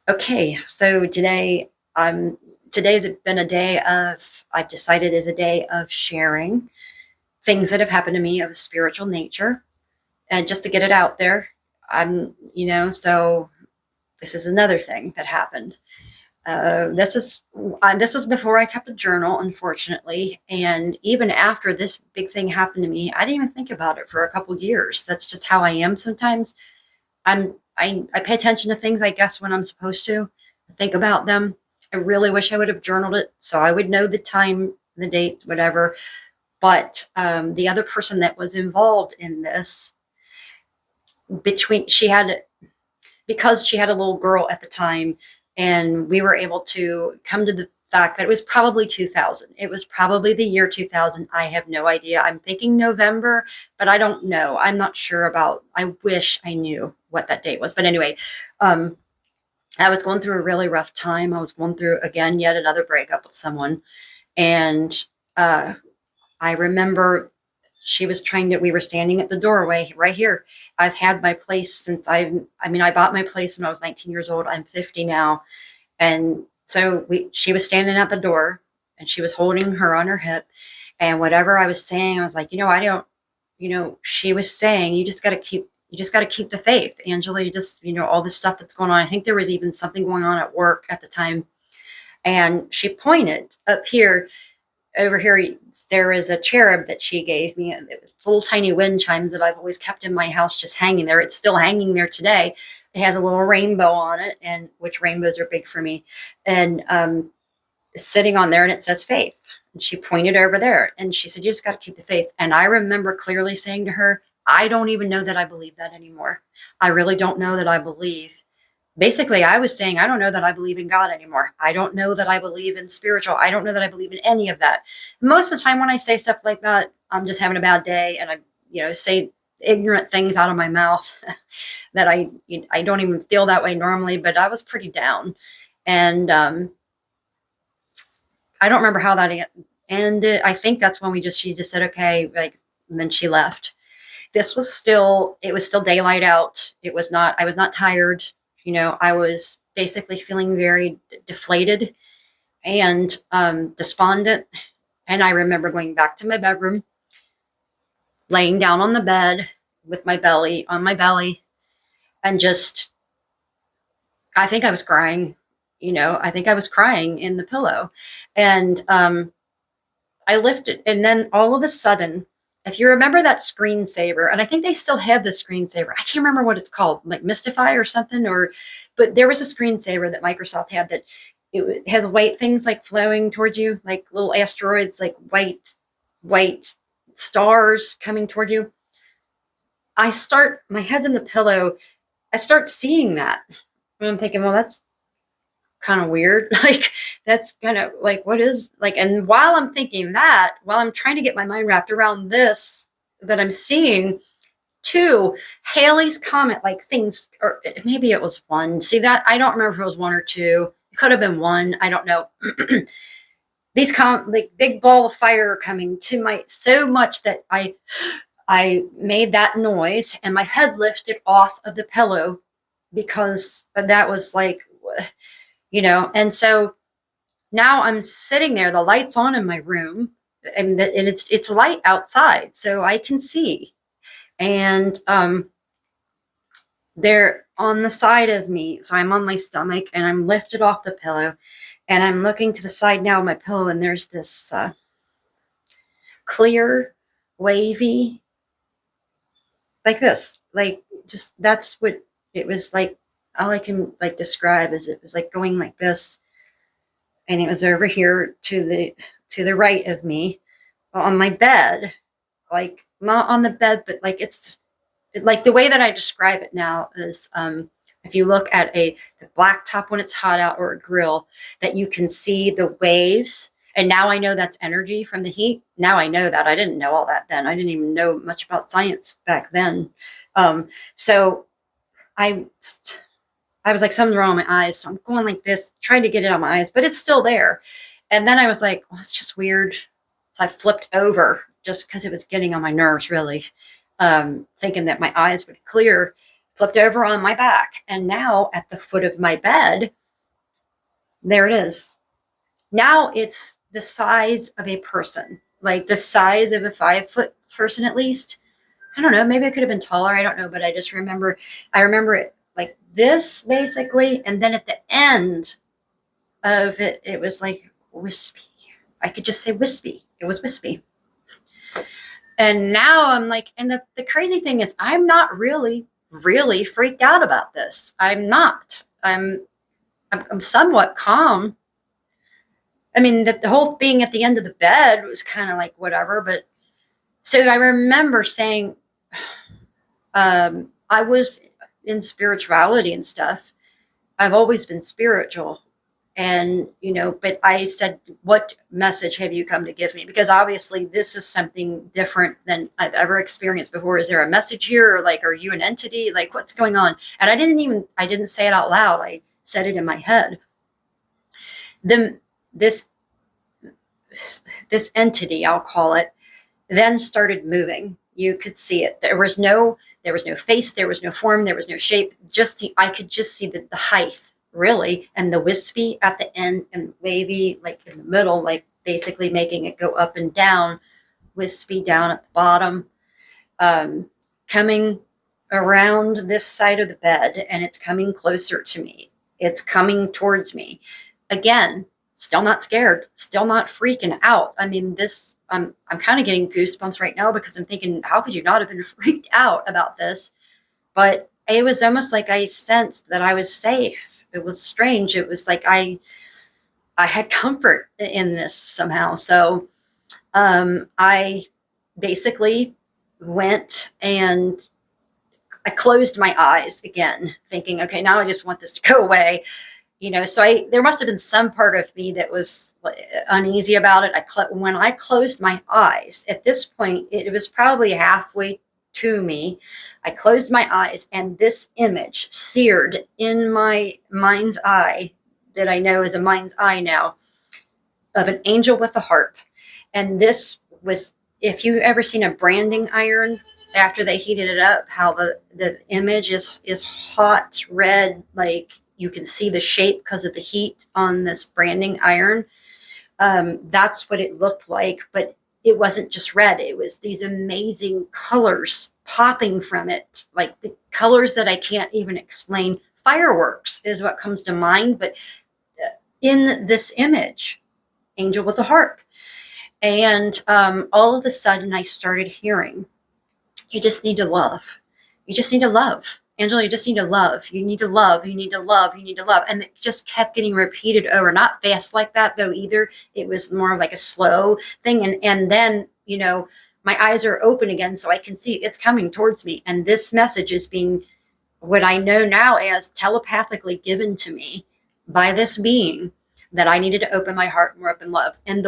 Okay, so today's been a day of I've decided is a day of sharing things that have happened to me of a spiritual nature, and just to get it out there. So this is another thing that happened. This is before I kept a journal, unfortunately, and even after this big thing happened to me, I didn't even think about it for a couple years. That's just how I am sometimes. I pay attention to things, I guess, when I'm supposed to think about them. I really wish I would have journaled it so I would know the time, the date, whatever. But the other person that was involved in this, between she had because she had a little girl at the time, and we were able to come to the fact that it was probably 2000. It was probably the year 2000. I have no idea. I'm thinking November, but I don't know. I'm not sure about. I wish I knew what that date was. But anyway, um, I was going through a really rough time. I was going through again yet another breakup with someone, and uh, I remember she was trying to. We were standing at the doorway right here. I've had my place since I bought my place when I was 19 years old. I'm 50 now, and so she was standing at the door, and she was holding her on her hip, and whatever I was saying, I was like, I don't, she was saying, you just got to keep the faith, Angela. You just, all this stuff that's going on. I think there was even something going on at work at the time. And she pointed up here, over here. There is a cherub that she gave me, little tiny wind chimes that I've always kept in my house, just hanging there. It's still hanging there today. It has a little rainbow on it, and which rainbows are big for me. And it's sitting on there, and it says faith. And she pointed over there, and she said, "You just got to keep the faith." And I remember clearly saying to her, "I don't even know that I believe that anymore. I really don't know that I believe." Basically, I was saying, I don't know that I believe in God anymore. I don't know that I believe in spiritual. I don't know that I believe in any of that. Most of the time when I say stuff like that, I'm just having a bad day, and I say ignorant things out of my mouth that I don't even feel that way normally, but I was pretty down. And I don't remember how that ended. I think that's when she just said, okay, like, and then she left. It was still daylight out. I was not tired. I was basically feeling very deflated and despondent. And I remember going back to my bedroom, laying down on the bed with my belly, and just, I think I was crying. I think I was crying in the pillow. And I lifted, and then all of a sudden, if you remember that screensaver, and I think they still have the screensaver. I can't remember what it's called, like Mystify or something, but there was a screensaver that Microsoft had that it has white things like flowing towards you, like little asteroids, like white stars coming toward you. My head's in the pillow. I start seeing that. And I'm thinking, well, that's kind of weird. Like, that's kind of like, what is, like, and while I'm thinking that, while I'm trying to get my mind wrapped around this, that I'm seeing two Halley's Comet, like things, or maybe it was one. See, that I don't remember if it was one or two. It could have been one. I don't know. Like big ball of fire coming to so much that I made that noise, and my head lifted off of the pillow, because that was like, and so now I'm sitting there, the light's on in my room, and it's light outside, so I can see. And they're on the side of me, so I'm on my stomach, and I'm lifted off the pillow, and I'm looking to the side now of my pillow, and there's this clear, wavy, like this, like, just, that's what it was like. All I can like describe is it was like going like this, and it was over here to the right of me on my bed, like not on the bed, but like it's like the way that I describe it now is, if you look at the black top when it's hot out, or a grill, that you can see the waves. And now I know that's energy from the heat. Now I know that. I didn't know all that then. I didn't even know much about science back then. So I I was like, something's wrong with my eyes. So I'm going like this, trying to get it on my eyes, but it's still there. And then I was like, well, it's just weird. So I flipped over just because it was getting on my nerves, really, thinking that my eyes would clear. Flipped over on my back. And now at the foot of my bed, There it is. Now it's the size of a person, like the size of a 5 foot person at least. I don't know, maybe it could have been taller, I don't know, but I remember it like this basically, and then at the end of it, it was like wispy. I could just say wispy. It was wispy. And now I'm like, and the crazy thing is, I'm not really freaked out about this. I'm not. I'm somewhat calm. I mean, the whole being at the end of the bed was kind of like whatever, but so I remember saying, I was in spirituality and stuff. I've always been spiritual. And, but I said, what message have you come to give me? Because obviously this is something different than I've ever experienced before. Is there a message here? Or like, are you an entity? Like, what's going on? And I didn't say it out loud. I said it in my head. Then this entity, I'll call it, then started moving. You could see it. There was no face, there was no form, there was no shape. I could just see the height, really, and the wispy at the end and wavy, like in the middle, like basically making it go up and down, wispy down at the bottom, coming around this side of the bed, and it's coming closer to me. It's coming towards me. Again, still not scared, still not freaking out. I mean, I'm kind of getting goosebumps right now because I'm thinking, how could you not have been freaked out about this? But it was almost like I sensed that I was safe. It was strange. It was like I had comfort in this somehow. So I basically went and I closed my eyes again, thinking, okay, now I just want this to go away. So there must have been some part of me that was uneasy about it. When I closed my eyes, at this point, it was probably halfway to me. I closed my eyes, and this image seared in my mind's eye, that I know is a mind's eye now, of an angel with a harp. And this was, if you've ever seen a branding iron after they heated it up, how the image is hot red, like you can see the shape because of the heat on this branding iron. That's what it looked like, but it wasn't just red. It was these amazing colors popping from it, like the colors that I can't even explain. Fireworks is what comes to mind, but in this image, angel with a harp. And all of a sudden I started hearing, you just need to love. You just need to love. Angela, you just need to love. You need to love. You need to love. You need to love. And it just kept getting repeated over. Not fast like that, though, either. It was more like a slow thing. And then, my eyes are open again, so I can see it's coming towards me. And this message is being what I know now as telepathically given to me by this being, that I needed to open my heart more up in love. And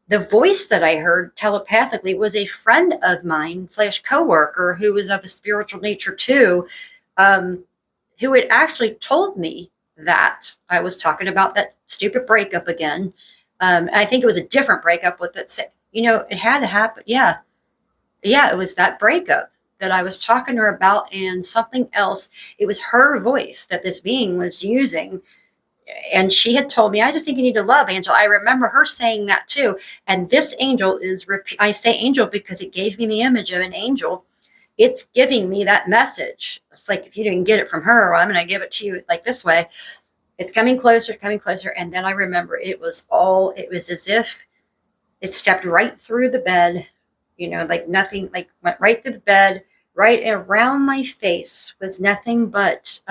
the voice that I heard telepathically was a friend of mine / coworker who was of a spiritual nature too, who had actually told me that I was talking about that stupid breakup again. And I think it was a different breakup with it. It had to happen. Yeah. Yeah. It was that breakup that I was talking to her about, and something else. It was her voice that this being was using. And she had told me, I just think you need to love, Angel. I remember her saying that too. And this angel I say angel because it gave me the image of an angel. It's giving me that message. It's like, if you didn't get it from her, well, I'm going to give it to you like this way. It's coming closer, coming closer. And then I remember it was as if it stepped right through the bed, like nothing, like went right through the bed, right around my face was nothing but,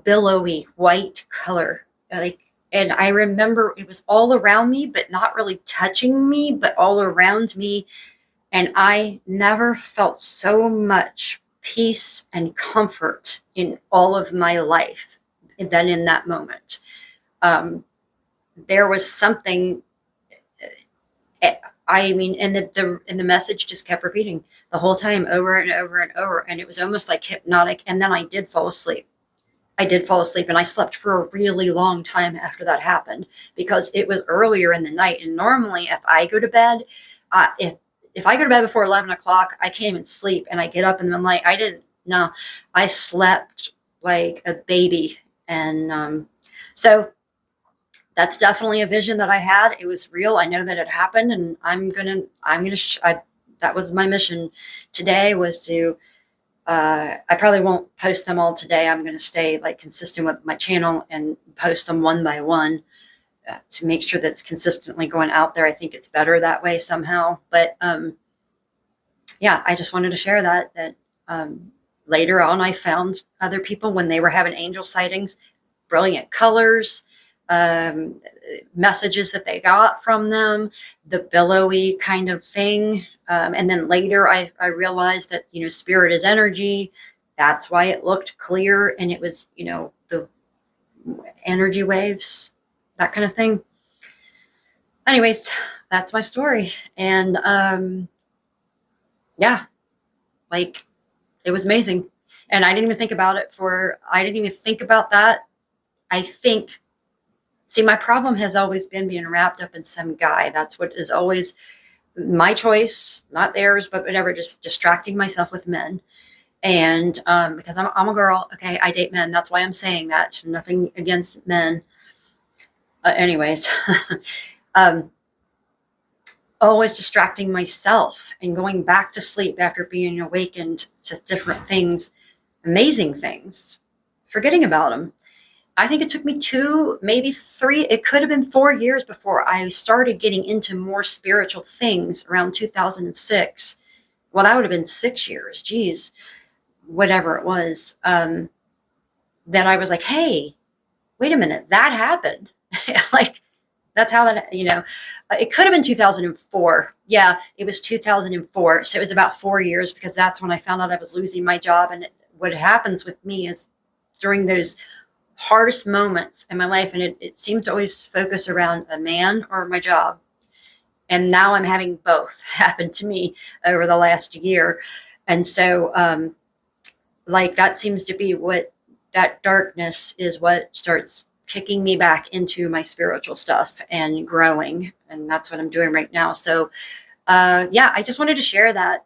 billowy white color, and I remember it was all around me, but not really touching me, but all around me. And I never felt so much peace and comfort in all of my life than in that moment. There was something, I mean, and the message just kept repeating the whole time, over and over and over, and it was almost like hypnotic. And then I did fall asleep, and I slept for a really long time after that happened, because it was earlier in the night. And normally if I go to bed, if I go to bed before 11 o'clock, I can't even sleep, and I get up in the night. I slept like a baby. And So that's definitely a vision that I had. It was real. I know that it happened, and that was my mission today, was to, I probably won't post them all today. I'm going to stay like consistent with my channel and post them one by one, to make sure that's consistently going out there. I think it's better that way somehow. But yeah, I just wanted to share that later on I found other people when they were having angel sightings, brilliant colors, um, messages that they got from them, the billowy kind of thing. And then later I realized that, spirit is energy. That's why it looked clear. And it was, the energy waves, that kind of thing. Anyways, that's my story. And yeah, like, it was amazing. And I didn't even think about I didn't even think about that. I think, see, my problem has always been being wrapped up in some guy. That's what is always my choice, not theirs, but whatever, just distracting myself with men. And because I'm a girl, okay, I date men. That's why I'm saying that. Nothing against men. Anyways, um, always distracting myself and going back to sleep after being awakened to different things, amazing things, forgetting about them. I think it took me 2, maybe 3, it could have been 4 years before I started getting into more spiritual things around 2006. Well, that would have been 6 years, geez, whatever it was. That I was like, hey, wait a minute, that happened. Like, that's how that, it could have been 2004. Yeah, it was 2004. So it was about 4 years, because that's when I found out I was losing my job. And what happens with me is, during those hardest moments in my life, and it seems to always focus around a man or my job. And now I'm having both happen to me over the last year. And so, like, that seems to be what, that darkness is what starts kicking me back into my spiritual stuff and growing. And that's what I'm doing right now. So, yeah, I just wanted to share that.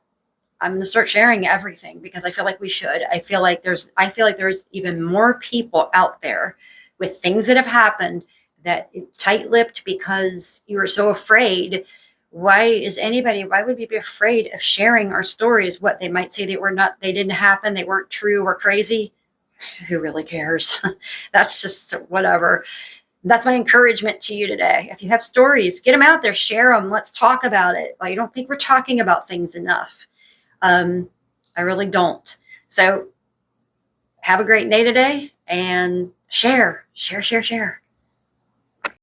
I'm going to start sharing everything, because I feel like we should. I feel like there's even more people out there with things that have happened, that tight-lipped because you were so afraid. Why would we be afraid of sharing our stories? What they might say, they didn't happen, they weren't true, we're crazy. Who really cares? That's just whatever. That's my encouragement to you today. If you have stories, get them out there, share them. Let's talk about it. I don't think we're talking about things enough. I really don't. So have a great day today, and share.